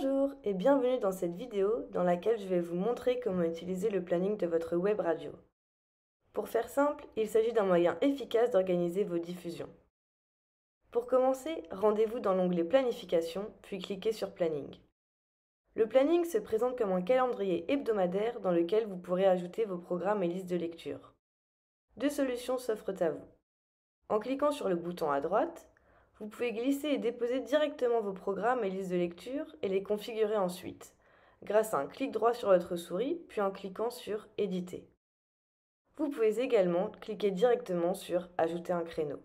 Bonjour et bienvenue dans cette vidéo dans laquelle je vais vous montrer comment utiliser le planning de votre web radio. Pour faire simple, il s'agit d'un moyen efficace d'organiser vos diffusions. Pour commencer, rendez-vous dans l'onglet Planification, puis cliquez sur Planning. Le planning se présente comme un calendrier hebdomadaire dans lequel vous pourrez ajouter vos programmes et listes de lecture. Deux solutions s'offrent à vous. En cliquant sur le bouton à droite, vous pouvez glisser et déposer directement vos programmes et listes de lecture et les configurer ensuite, grâce à un clic droit sur votre souris, puis en cliquant sur Éditer. Vous pouvez également cliquer directement sur Ajouter un créneau.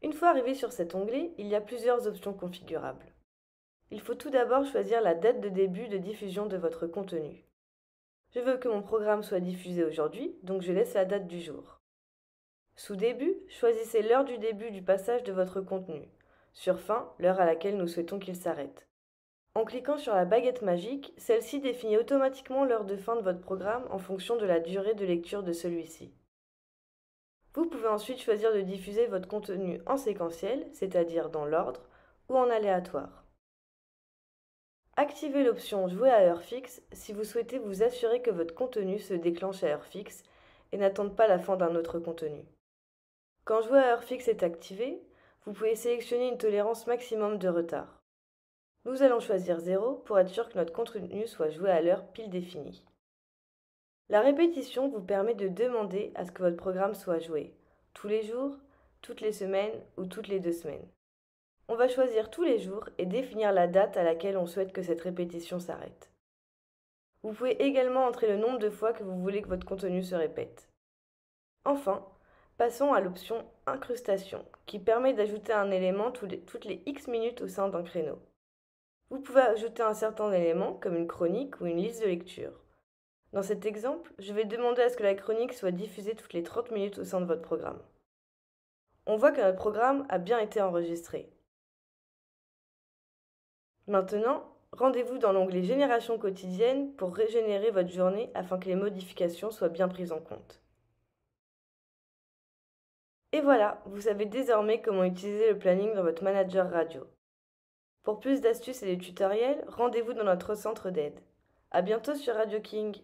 Une fois arrivé sur cet onglet, il y a plusieurs options configurables. Il faut tout d'abord choisir la date de début de diffusion de votre contenu. Je veux que mon programme soit diffusé aujourd'hui, donc je laisse la date du jour. Sous Début, choisissez l'heure du début du passage de votre contenu. Sur Fin, l'heure à laquelle nous souhaitons qu'il s'arrête. En cliquant sur la baguette magique, celle-ci définit automatiquement l'heure de fin de votre programme en fonction de la durée de lecture de celui-ci. Vous pouvez ensuite choisir de diffuser votre contenu en séquentiel, c'est-à-dire dans l'ordre, ou en aléatoire. Activez l'option Jouer à heure fixe si vous souhaitez vous assurer que votre contenu se déclenche à heure fixe et n'attende pas la fin d'un autre contenu. Quand Jouer à heure fixe est activé, vous pouvez sélectionner une tolérance maximum de retard. Nous allons choisir 0 pour être sûr que notre contenu soit joué à l'heure pile définie. La répétition vous permet de demander à ce que votre programme soit joué tous les jours, toutes les semaines ou toutes les 2 semaines. On va choisir tous les jours et définir la date à laquelle on souhaite que cette répétition s'arrête. Vous pouvez également entrer le nombre de fois que vous voulez que votre contenu se répète. Enfin, passons à l'option Incrustation, qui permet d'ajouter un élément toutes les X minutes au sein d'un créneau. Vous pouvez ajouter un certain élément, comme une chronique ou une liste de lecture. Dans cet exemple, je vais demander à ce que la chronique soit diffusée toutes les 30 minutes au sein de votre programme. On voit que notre programme a bien été enregistré. Maintenant, rendez-vous dans l'onglet Génération quotidienne pour régénérer votre journée afin que les modifications soient bien prises en compte. Et voilà, vous savez désormais comment utiliser le planning dans votre manager radio. Pour plus d'astuces et de tutoriels, rendez-vous dans notre centre d'aide. À bientôt sur Radio King.